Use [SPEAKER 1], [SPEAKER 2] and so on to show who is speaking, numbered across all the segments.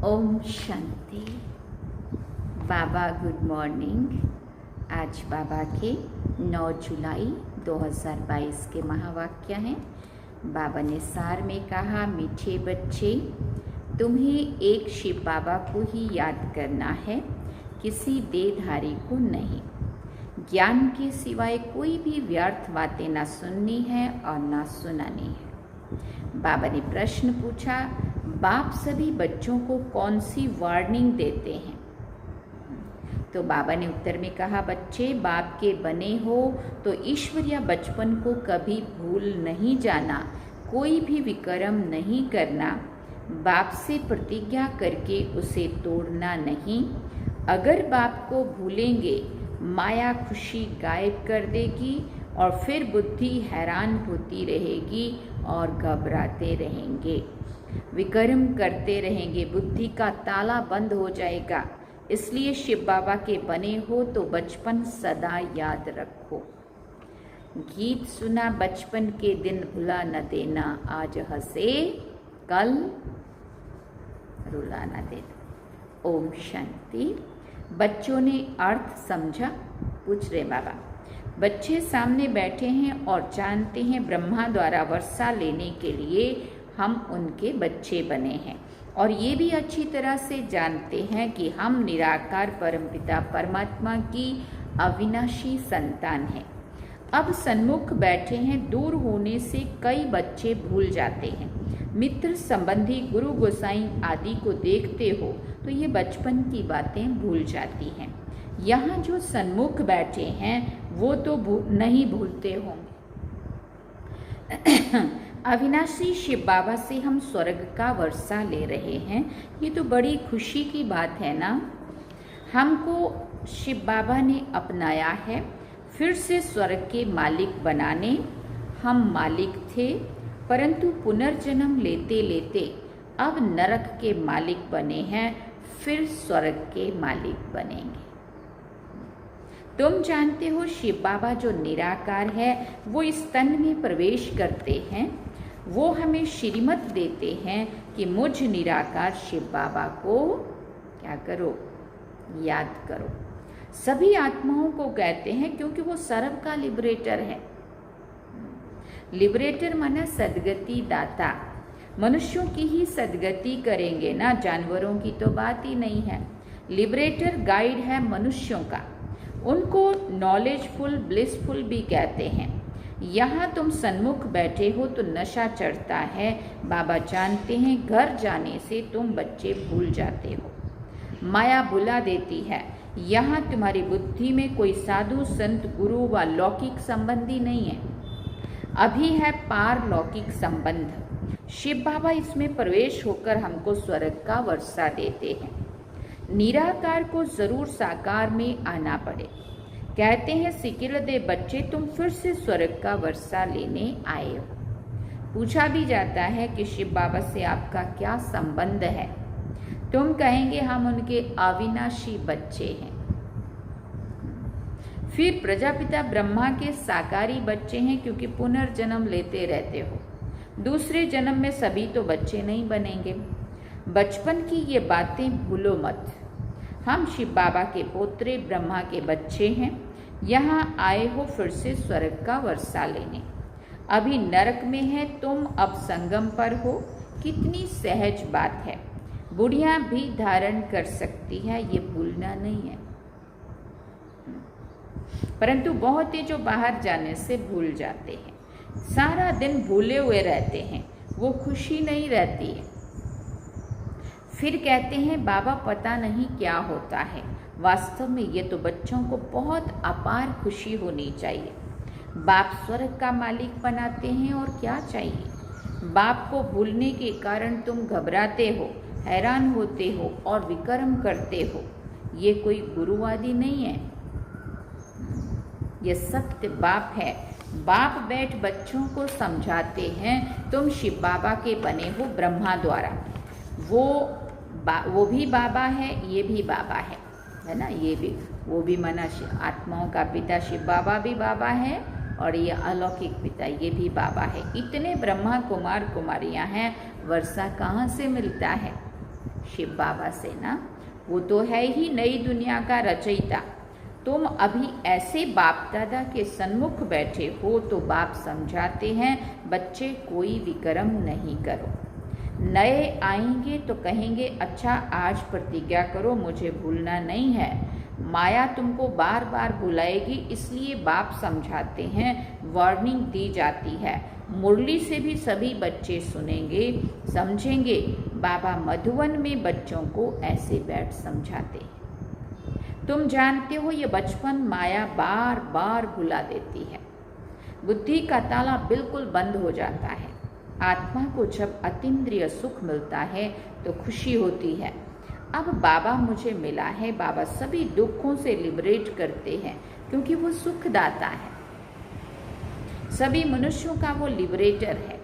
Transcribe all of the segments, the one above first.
[SPEAKER 1] ओम शांति। बाबा good morning. आज बाबा के 9 जुलाई 2022 के महावाक्य हैं। बाबा ने सार में कहा, मीठे बच्चे, तुम्हें एक शिव बाबा को ही याद करना है, किसी देहधारी को नहीं। ज्ञान के सिवाय कोई भी व्यर्थ बातें ना सुननी है और ना सुनानी है। बाबा ने प्रश्न पूछा, बाप सभी बच्चों को कौन सी वार्निंग देते हैं? तो बाबा ने उत्तर में कहा, बच्चे, बाप के बने हो तो ईश्वर या बचपन को कभी भूल नहीं जाना, कोई भी विकर्म नहीं करना, बाप से प्रतिज्ञा करके उसे तोड़ना नहीं। अगर बाप को भूलेंगे, माया खुशी गायब कर देगी और फिर बुद्धि हैरान होती रहेगी और घबराते रहेंगे, विकर्म करते रहेंगे, बुद्धि का ताला बंद हो जाएगा। इसलिए शिव बाबा के बने हो तो बचपन सदा याद रखो। गीत सुना बचपन के दिन भुला न देना, आज हंसे कल रुला न देना। ओम शांति। बच्चों ने अर्थ समझा? पूछ रहे बाबा। बच्चे सामने बैठे हैं और जानते हैं ब्रह्मा द्वारा वर्षा लेने के लिए हम उनके बच्चे बने हैं, और ये भी अच्छी तरह से जानते हैं कि हम निराकार परमपिता परमात्मा की अविनाशी संतान हैं। अब सन्मुख बैठे हैं, दूर होने से कई बच्चे भूल जाते हैं। मित्र संबंधी गुरु गोसाई आदि को देखते हो तो ये बचपन की बातें भूल जाती हैं। यहाँ जो सन्मुख बैठे हैं वो तो नहीं भूलते होंगे। अविनाशी शिव बाबा से हम स्वर्ग का वर्षा ले रहे हैं, ये तो बड़ी खुशी की बात है ना। हमको शिव बाबा ने अपनाया है फिर से स्वर्ग के मालिक बनाने। हम मालिक थे, परंतु पुनर्जन्म लेते लेते अब नरक के मालिक बने हैं, फिर स्वर्ग के मालिक बनेंगे। तुम जानते हो शिव बाबा जो निराकार है वो इस तन में प्रवेश करते हैं। वो हमें श्रीमत देते हैं कि मुझ निराकार शिव बाबा को क्या करो, याद करो। सभी आत्माओं को कहते हैं क्योंकि वो सर्व का लिबरेटर है। लिबरेटर माना सदगति दाता। मनुष्यों की ही सदगति करेंगे ना, जानवरों की तो बात ही नहीं है। लिबरेटर गाइड है मनुष्यों का। उनको नॉलेजफुल ब्लिसफुल भी कहते हैं। यहाँ तुम सन्मुख बैठे हो तो नशा चढ़ता है। बाबा जानते हैं घर जाने से तुम बच्चे भूल जाते हो, माया भुला देती है। यहाँ तुम्हारी बुद्धि में कोई साधु संत गुरु व लौकिक संबंधी नहीं है, अभी है पारलौकिक संबंध। शिव बाबा इसमें प्रवेश होकर हमको स्वर्ग का वर्षा देते हैं। निराकार को जरूर साकार में आना पड़े। कहते हैं सिकिल दे बच्चे तुम फिर से स्वर्ग का वर्षा लेने आए हो। पूछा भी जाता है कि शिव बाबा से आपका क्या संबंध है। तुम कहेंगे हम उनके अविनाशी बच्चे हैं। फिर प्रजापिता ब्रह्मा के साकारी बच्चे हैं, क्योंकि पुनर्जन्म लेते रहते हो। दूसरे जन्म में सभी तो बच्चे नहीं बनेंगे। बचपन की ये बातें भूलो मत। हम शिव बाबा के पोत्रे ब्रह्मा के बच्चे हैं। यहाँ आए हो फिर से स्वर्ग का वर्षा लेने। अभी नरक में है, तुम अब संगम पर हो। कितनी सहज बात है। बुढ़िया भी धारण कर सकती है, ये भूलना नहीं है। परंतु बहुत ही जो बाहर जाने से भूल जाते हैं, सारा दिन भूले हुए रहते हैं, वो खुशी नहीं रहती है। फिर कहते हैं बाबा पता नहीं क्या होता है। वास्तव में ये तो बच्चों को बहुत अपार खुशी होनी चाहिए। बाप स्वर्ग का मालिक बनाते हैं और क्या चाहिए। बाप को भूलने के कारण तुम घबराते हो, हैरान होते हो और विकर्म करते हो। ये कोई गुरुवादी नहीं है, ये सत्य बाप है। बाप बैठ बच्चों को समझाते हैं तुम शिव बाबा के बने हो ब्रह्मा द्वारा। वो भी बाबा है, ये भी बाबा है ना। ये भी वो भी मना आत्माओं का पिता शिव बाबा भी बाबा है, और ये अलौकिक पिता ये भी बाबा है। इतने ब्रह्मा कुमार कुमारियाँ हैं, वर्षा कहाँ से मिलता है? शिव बाबा से ना। वो तो है ही नई दुनिया का रचयिता। तुम अभी ऐसे बाप दादा के सन्मुख बैठे हो तो बाप समझाते हैं बच्चे कोई विक्रम नहीं करो। नए आएंगे तो कहेंगे अच्छा आज प्रतिज्ञा करो, मुझे भूलना नहीं है। माया तुमको बार बार बुलाएगी, इसलिए बाप समझाते हैं, वार्निंग दी जाती है। मुरली से भी सभी बच्चे सुनेंगे, समझेंगे। बाबा मधुवन में बच्चों को ऐसे बैठ समझाते हैं। तुम जानते हो ये बचपन माया बार बार भुला देती है। बुद्धि का ताला बिल्कुल बंद हो जाता है। आत्मा को जब अतीन्द्रिय सुख मिलता है तो खुशी होती है। अब बाबा मुझे मिला है, बाबा सभी दुखों से लिबरेट करते हैं, क्योंकि वो सुखदाता है। सभी मनुष्यों का वो लिबरेटर है।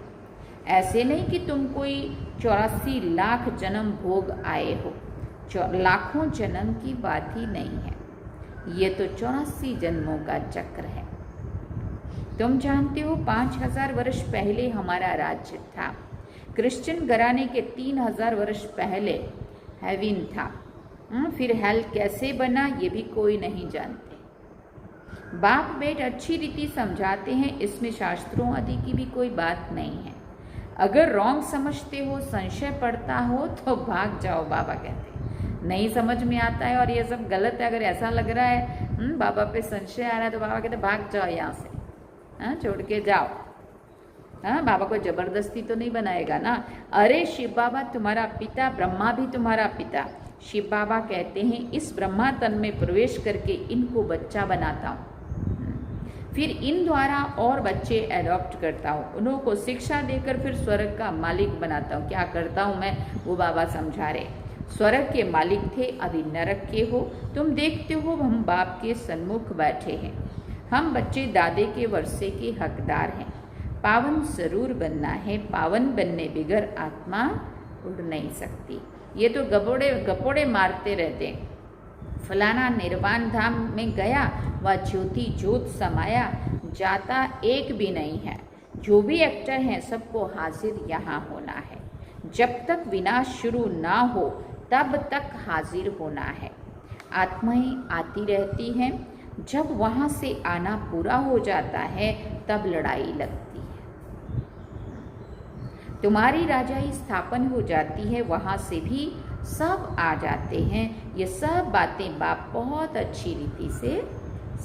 [SPEAKER 1] ऐसे नहीं कि तुम कोई 84 लाख जन्म भोग आए हो। लाखों जन्म की बात ही नहीं है, ये तो 84 जन्मों का चक्र है। तुम जानते हो 5000 वर्ष पहले हमारा राज्य था। क्रिश्चियन घराने के 3000 वर्ष पहले हेवन था। फिर हेल कैसे बना ये भी कोई नहीं जानते। बाप बेट अच्छी रीति समझाते हैं, इसमें शास्त्रों आदि की भी कोई बात नहीं है। अगर रॉन्ग समझते हो, संशय पड़ता हो तो भाग जाओ, बाबा कहते हैं। नहीं समझ में आता है और ये सब गलत है, अगर ऐसा लग रहा है बाबा पे संशय आ रहा है तो बाबा कहते भाग जाओ यहाँ से, छोड़ के जाओ। बाबा को जबरदस्ती तो नहीं बनाएगा ना। अरे शिव बाबा तुम्हारा पिता, ब्रह्मा भी तुम्हारा पिता। शिव बाबा कहते हैं इस ब्रह्मा तन में प्रवेश करके इनको बच्चा बनाता हूँ, फिर इन द्वारा और बच्चे एडॉप्ट करता हूँ, उनको शिक्षा देकर फिर स्वर्ग का मालिक बनाता हूँ। क्या करता हूँ मैं, वो बाबा समझा रहे। स्वर्ग के मालिक थे, अभी नरक के हो। तुम देखते हो हम बाप के सन्मुख बैठे हैं। हम बच्चे दादे के वर्षे के हकदार हैं। पावन जरूर बनना है, पावन बनने बिगर आत्मा उड़ नहीं सकती। ये तो गपोड़े मारते रहते हैं। फलाना निर्वाण धाम में गया, वह ज्योति ज्योत समाया, जाता एक भी नहीं है। जो भी एक्टर हैं सबको हाजिर यहाँ होना है। जब तक विनाश शुरू ना हो तब तक हाजिर होना है। आत्माएं आती रहती हैं, जब वहाँ से आना पूरा हो जाता है तब लड़ाई लगती है। तुम्हारी राजाई स्थापन हो जाती है, वहाँ से भी सब आ जाते हैं। ये सब बातें बाप बहुत अच्छी रीति से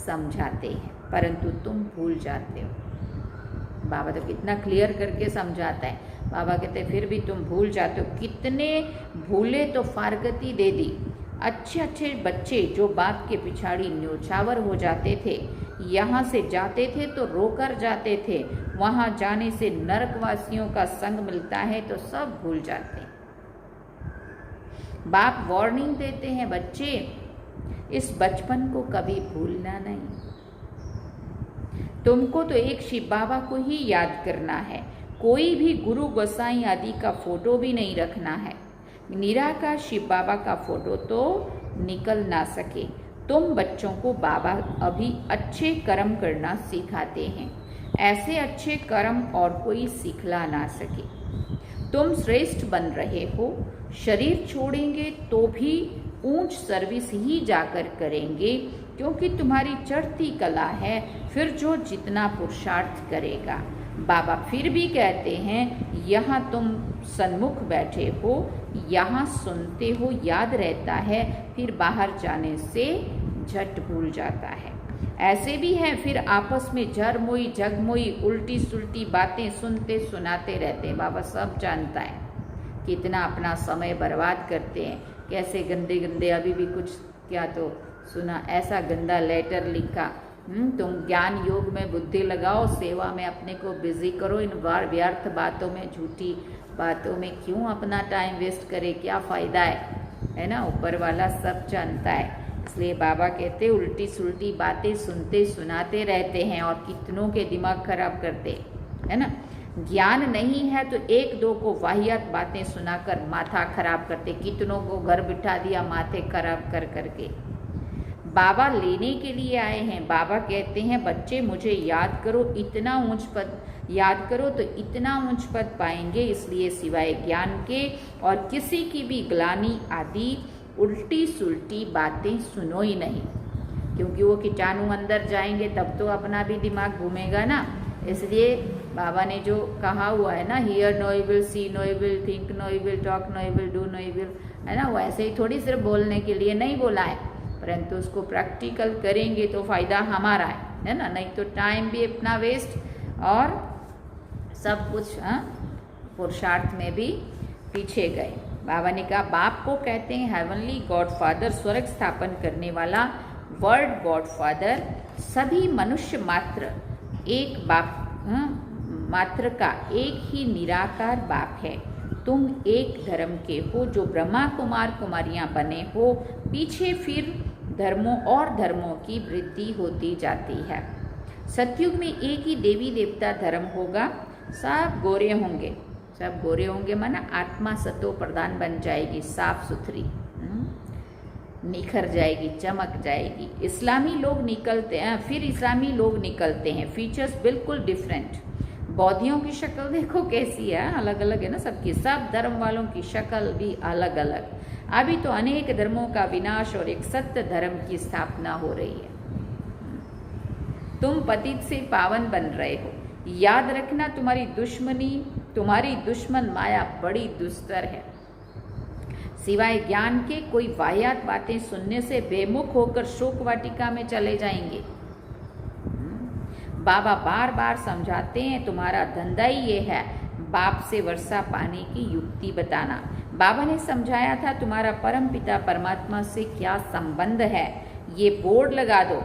[SPEAKER 1] समझाते हैं, परंतु तुम भूल जाते हो। बाबा तो कितना क्लियर करके समझाता है। बाबा कहते हैं फिर भी तुम भूल जाते हो। कितने भूले तो फारगती दे दी। अच्छे अच्छे बच्चे जो बाप के पिछाड़ी न्योछावर हो जाते थे, यहाँ से जाते थे तो रोकर जाते थे, वहाँ जाने से नरकवासियों का संग मिलता है तो सब भूल जाते हैं। बाप वार्निंग देते हैं, बच्चे इस बचपन को कभी भूलना नहीं। तुमको तो एक शिव बाबा को ही याद करना है। कोई भी गुरु गोसाई आदि का फोटो भी नहीं रखना है। निराकार शिव बाबा का फोटो तो निकल ना सके। तुम बच्चों को बाबा अभी अच्छे कर्म करना सिखाते हैं। ऐसे अच्छे कर्म और कोई सिखला ना सके। तुम श्रेष्ठ बन रहे हो। शरीर छोड़ेंगे तो भी ऊंच सर्विस ही जाकर करेंगे, क्योंकि तुम्हारी चढ़ती कला है। फिर जो जितना पुरुषार्थ करेगा। बाबा फिर भी कहते हैं, यहाँ तुम सन्मुख बैठे हो, यहाँ सुनते हो, याद रहता है, फिर बाहर जाने से झट भूल जाता है। ऐसे भी हैं फिर आपस में जरमोई जगमोई उल्टी सुल्टी बातें सुनते सुनाते रहते हैं। बाबा सब जानता है कितना अपना समय बर्बाद करते हैं, कैसे गंदे गंदे। अभी भी कुछ क्या तो सुना, ऐसा गंदा लेटर लिखा, तुम ज्ञान योग में बुद्धि लगाओ, सेवा में अपने को बिजी करो, इन व्यर्थ बातों में, झूठी बातों में क्यों अपना टाइम वेस्ट करे, क्या फ़ायदा है ना। ऊपर वाला सब जानता है। इसलिए बाबा कहते उल्टी सुल्टी बातें सुनते सुनाते रहते हैं और कितनों के दिमाग खराब करते है ना। ज्ञान नहीं है तो एक दो को वाहियात बातें सुनाकर माथा खराब करते, कितनों को घर बिठा दिया माथे खराब कर करके। बाबा लेने के लिए आए हैं। बाबा कहते हैं बच्चे मुझे याद करो, इतना ऊंच पद याद करो तो इतना ऊंच पद पाएंगे। इसलिए सिवाय ज्ञान के और किसी की भी ग्लानि आदि उल्टी सुल्टी बातें सुनो ही नहीं, क्योंकि वो कीटाणु अंदर जाएंगे तब तो अपना भी दिमाग घूमेगा ना। इसलिए बाबा ने जो कहा हुआ है ना, hear no evil, see no evil, think no evil, talk no evil, do no evil, है ना। वो ऐसे ही थोड़ी सिर्फ बोलने के लिए नहीं बोला है, परंतु उसको प्रैक्टिकल करेंगे तो फ़ायदा हमारा है ना। नहीं तो टाइम भी अपना वेस्ट और सब कुछ पुरुषार्थ में भी पीछे गए। बाबा ने कहा बाप को कहते हैं हेवनली गॉड फादर, स्वर्ग स्थापन करने वाला वर्ड गॉड फादर। सभी मनुष्य मात्र एक बाप मात्र का एक ही निराकार बाप है। तुम एक धर्म के हो जो ब्रह्मा कुमार कुमारियाँ बने हो। पीछे फिर धर्मों और धर्मों की वृद्धि होती जाती है। सतयुग में एक ही देवी देवता धर्म होगा। सब गोरे होंगे, सब गोरे होंगे माना आत्मा सतो प्रधान बन जाएगी, साफ सुथरी निखर जाएगी, चमक जाएगी। इस्लामी लोग निकलते हैं, फिर इस्लामी लोग निकलते हैं, फीचर्स बिल्कुल डिफरेंट। बौद्धियों की शक्ल देखो कैसी है, अलग अलग है ना सबकी। सब धर्म वालों की शक्ल भी अलग अलग। अभी तो अनेक धर्मों का विनाश और एक सत्य धर्म की स्थापना हो रही है। तुम पतित से पावन बन रहे हो। याद रखना तुम्हारी दुश्मन माया बड़ी दुस्तर है। सिवाय ज्ञान के कोई वाहियात बातें सुनने से बेमुख होकर शोक वाटिका में चले जाएंगे। बाबा बार बार समझाते हैं तुम्हारा धंधा ही ये है, बाप से वर्षा पाने की युक्ति बताना। बाबा ने समझाया था तुम्हारा परम पिता परमात्मा से क्या संबंध है। ये बोर्ड लगा दो,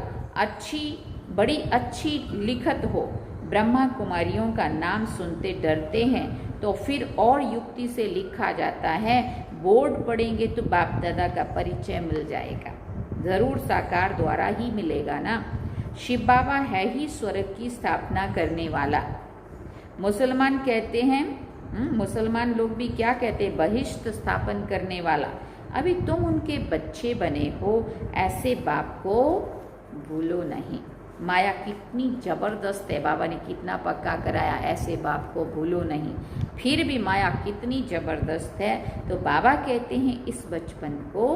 [SPEAKER 1] बड़ी अच्छी लिखत हो। ब्रह्मा कुमारियों का नाम सुनते डरते हैं तो फिर और युक्ति से लिखा जाता है। बोर्ड पढ़ेंगे तो बाप दादा का परिचय मिल जाएगा, जरूर साकार द्वारा ही मिलेगा ना। शिव बाबा है ही स्वर्ग की स्थापना करने वाला। मुसलमान कहते हैं, मुसलमान लोग भी क्या कहते हैं, बहिष्ट स्थापन करने वाला। अभी तुम उनके बच्चे बने हो, ऐसे बाप को भूलो नहीं। माया कितनी जबरदस्त है, बाबा ने कितना पक्का कराया, ऐसे बाप को भूलो नहीं। फिर भी माया कितनी जबरदस्त है, तो बाबा कहते हैं इस बचपन को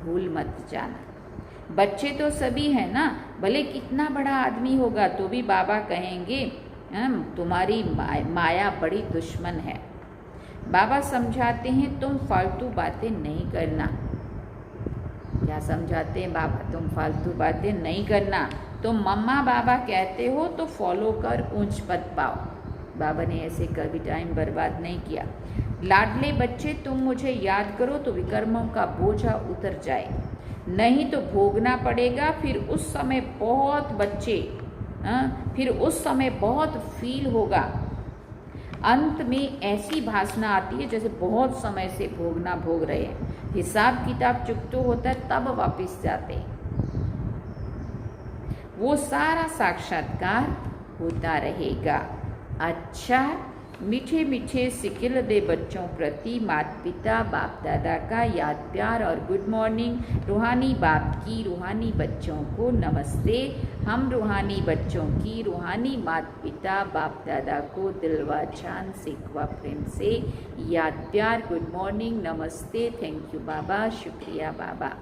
[SPEAKER 1] भूल मत जाना। बच्चे तो सभी हैं ना, भले कितना बड़ा आदमी होगा तो भी बाबा कहेंगे तुम्हारी माया बड़ी दुश्मन है। बाबा समझाते हैं तुम फालतू बातें नहीं करना। क्या समझाते हैं बाबा? तुम फालतू बातें नहीं करना। तुम मम्मा बाबा कहते हो तो फॉलो कर ऊंच पद पाओ। बाबा ने ऐसे कभी टाइम बर्बाद नहीं किया। लाडले बच्चे तुम मुझे याद करो तो विकर्मों का बोझा उतर जाए, नहीं तो भोगना पड़ेगा। फिर उस समय बहुत फील होगा। अंत में ऐसी भासना आती है जैसे बहुत समय से भोग रहे हैं। हिसाब किताब चुकतो होता है तब वापस जाते हैं। वो सारा साक्षात्कार होता रहेगा। अच्छा, मीठे मीठे सिकिल दे बच्चों प्रति माता पिता बाप दादा का याद प्यार और गुड मॉर्निंग। रूहानी बाप की रूहानी बच्चों को नमस्ते। हम रूहानी बच्चों की रूहानी माता पिता बाप दादा को दिलवा जान सिकवा प्रेम से याद प्यार गुड मॉर्निंग नमस्ते। थैंक यू बाबा, शुक्रिया बाबा।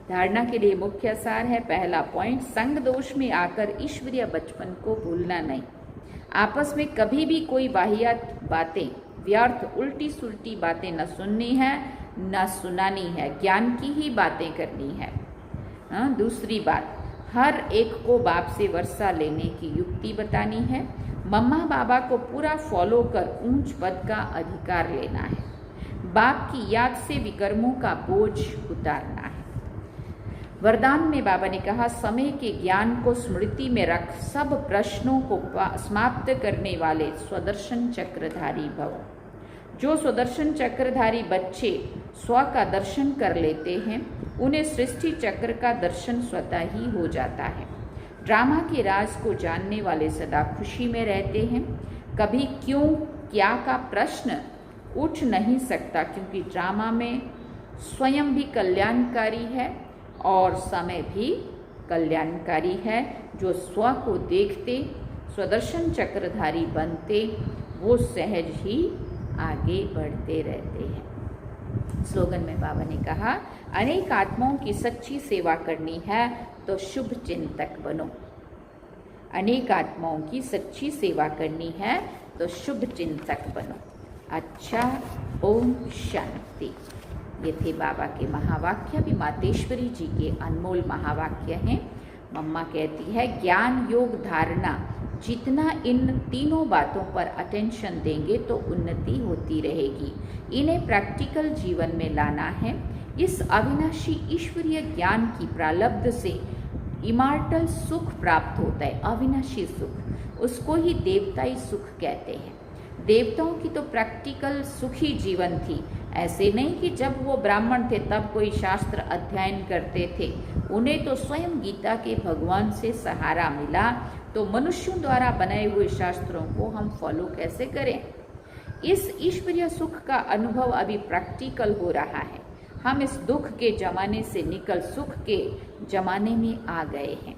[SPEAKER 1] धारणा के लिए मुख्य सार है। पहला पॉइंट, संग दोष में आकर ईश्वरीय बचपन को भूलना नहीं। आपस में कभी भी कोई वाहियात बातें, व्यर्थ उल्टी सुल्टी बातें न सुननी है न सुनानी है, ज्ञान की ही बातें करनी है। दूसरी बात, हर एक को बाप से वर्षा लेने की युक्ति बतानी है। मम्मा बाबा को पूरा फॉलो कर ऊंच पद का अधिकार लेना है। बाप की याद से विकर्मों का बोझ उतारना है। वरदान में बाबा ने कहा, समय के ज्ञान को स्मृति में रख सब प्रश्नों को समाप्त करने वाले स्वदर्शन चक्रधारी भव। जो स्वदर्शन चक्रधारी बच्चे स्व का दर्शन कर लेते हैं उन्हें सृष्टि चक्र का दर्शन स्वतः ही हो जाता है। ड्रामा के राज को जानने वाले सदा खुशी में रहते हैं। कभी क्यों क्या का प्रश्न उठ नहीं सकता, क्योंकि ड्रामा में स्वयं भी कल्याणकारी है और समय भी कल्याणकारी है। जो स्व को देखते स्वदर्शन चक्रधारी बनते वो सहज ही आगे बढ़ते रहते हैं। स्लोगन में बाबा ने कहा, अनेक आत्माओं की सच्ची सेवा करनी है तो शुभ चिंतक बनो। अनेक आत्माओं की सच्ची सेवा करनी है तो शुभ चिंतक बनो। अच्छा, ओम शांति। ये थे बाबा के महावाक्य। भी मातेश्वरी जी के अनमोल महावाक्य हैं। मम्मा कहती है, ज्ञान योग धारणा जितना इन तीनों बातों पर अटेंशन देंगे तो उन्नति होती रहेगी। इन्हें प्रैक्टिकल जीवन में लाना है। इस अविनाशी ईश्वरीय ज्ञान की प्रालब्ध से इमॉर्टल सुख प्राप्त होता है। अविनाशी सुख, उसको ही देवताई सुख कहते हैं। देवताओं की तो प्रैक्टिकल सुखी जीवन थी। ऐसे नहीं कि जब वो ब्राह्मण थे तब कोई शास्त्र अध्ययन करते थे। उन्हें तो स्वयं गीता के भगवान से सहारा मिला। तो मनुष्यों द्वारा बनाए हुए शास्त्रों को हम फॉलो कैसे करें? इस ईश्वरीय सुख का अनुभव अभी प्रैक्टिकल हो रहा है। हम इस दुख के जमाने से निकल सुख के जमाने में आ गए हैं।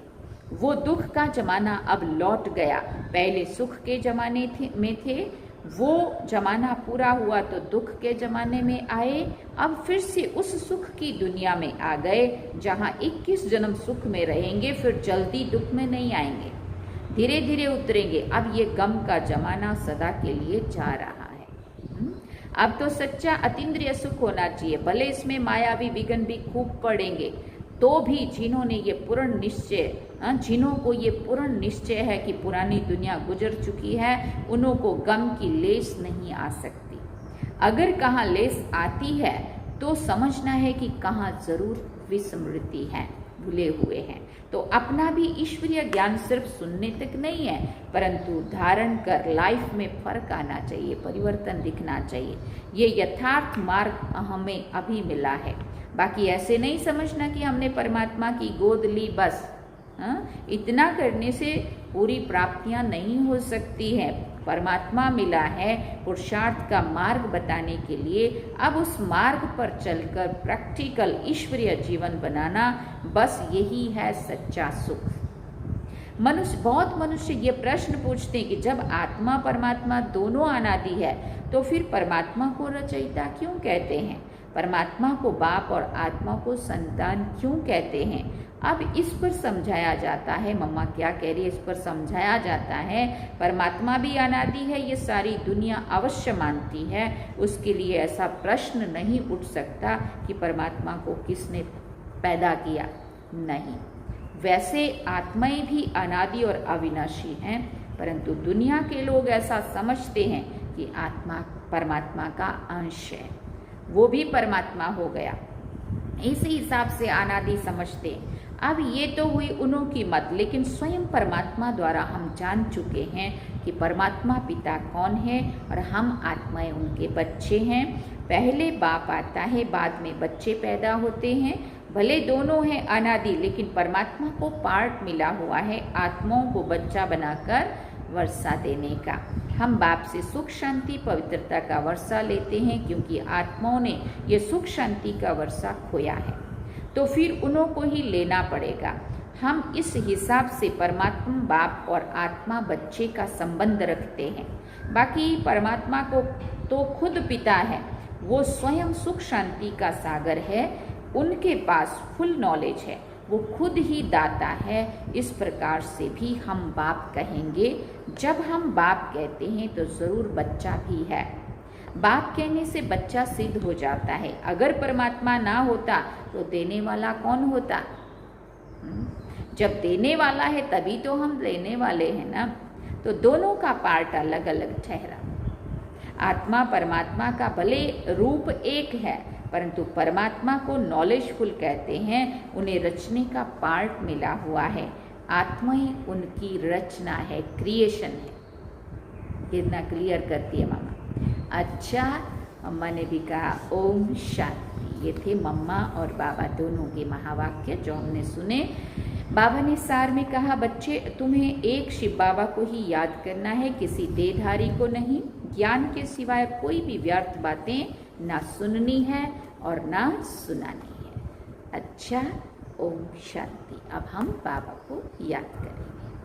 [SPEAKER 1] वो दुख का जमाना अब लौट गया। पहले सुख के जमाने में थे, वो जमाना पूरा हुआ तो दुख के जमाने में आए। अब फिर से उस सुख की दुनिया में आ गए जहाँ 21 जन्म सुख में रहेंगे, फिर जल्दी दुख में नहीं आएंगे, धीरे धीरे उतरेंगे। अब ये गम का जमाना सदा के लिए जा रहा है। अब तो सच्चा अतीन्द्रिय सुख होना चाहिए। भले इसमें मायावी विघ्न भी खूब पड़ेंगे तो भी जिन्होंने ये पूर्ण निश्चय, जिन्हों को ये पूर्ण निश्चय है कि पुरानी दुनिया गुजर चुकी है, उन्हों को गम की लेस नहीं आ सकती। अगर कहाँ लेस आती है तो समझना है कि कहाँ जरूर विस्मृति है, भूले हुए हैं। तो अपना भी ईश्वरीय ज्ञान सिर्फ सुनने तक नहीं है, परंतु धारण कर लाइफ में फर्क आना चाहिए, परिवर्तन दिखना चाहिए। ये यथार्थ मार्ग हमें अभी मिला है। बाकी ऐसे नहीं समझना कि हमने परमात्मा की गोद ली बस। इतना करने से पूरी प्राप्तियां नहीं हो सकती है। परमात्मा मिला है पुरुषार्थ का मार्ग बताने के लिए। अब उस मार्ग पर चलकर प्रैक्टिकल ईश्वरीय जीवन बनाना, बस यही है सच्चा सुख। बहुत मनुष्य ये प्रश्न पूछते हैं कि जब आत्मा परमात्मा दोनों अनादि है तो फिर परमात्मा को रचयिता क्यों कहते हैं? परमात्मा को बाप और आत्मा को संतान क्यों कहते हैं। अब इस पर समझाया जाता है, मम्मा क्या कह रही है, इस पर समझाया जाता है परमात्मा भी अनादि है, ये सारी दुनिया अवश्य मानती है, उसके लिए ऐसा प्रश्न नहीं उठ सकता कि परमात्मा को किसने पैदा किया, नहीं। वैसे आत्माएं भी अनादि और अविनाशी हैं, परंतु दुनिया के लोग ऐसा समझते हैं कि आत्मा परमात्मा का अंश है, वो भी परमात्मा हो गया, इसी हिसाब से अनादि समझते हैं। अब ये तो हुई उन्हों की मत, लेकिन स्वयं परमात्मा द्वारा हम जान चुके हैं कि परमात्मा पिता कौन है और हम आत्माएं उनके बच्चे हैं। पहले बाप आता है, बाद में बच्चे पैदा होते हैं। भले दोनों हैं अनादि, लेकिन परमात्मा को पार्ट मिला हुआ है आत्माओं को बच्चा बनाकर वर्षा देने का। हम बाप से सुख शांति पवित्रता का वर्षा लेते हैं, क्योंकि आत्माओं ने ये सुख शांति का वर्षा खोया है, तो फिर उन्हों को ही लेना पड़ेगा। हम इस हिसाब से परमात्मा बाप और आत्मा बच्चे का संबंध रखते हैं। बाकी परमात्मा को तो खुद पिता है, वो स्वयं सुख शांति का सागर है, उनके पास फुल नॉलेज है, वो खुद ही दाता है। इस प्रकार से भी हम बाप कहेंगे। जब हम बाप कहते हैं तो ज़रूर बच्चा भी है। बाप कहने से बच्चा सिद्ध हो जाता है। अगर परमात्मा ना होता तो देने वाला कौन होता? जब देने वाला है तभी तो हम लेने वाले हैं ना। तो दोनों का पार्ट अलग अलग ठहरा। आत्मा परमात्मा का भले रूप एक है, परंतु परमात्मा को नॉलेजफुल कहते हैं, उन्हें रचने का पार्ट मिला हुआ है। आत्मा ही उनकी रचना है, क्रिएशन है। कितना क्लियर करती है मम्मा। अच्छा, मम्मा ने भी कहा ओम शांति। ये थे मम्मा और बाबा दोनों के महावाक्य जो हमने सुने। बाबा ने सार में कहा, बच्चे तुम्हें एक शिव बाबा को ही याद करना है, किसी देहधारी को नहीं। ज्ञान के सिवाय कोई भी व्यर्थ बातें ना सुननी है और ना सुनानी है। अच्छा, ओम शांति। अब हम बाबा को याद करेंगे।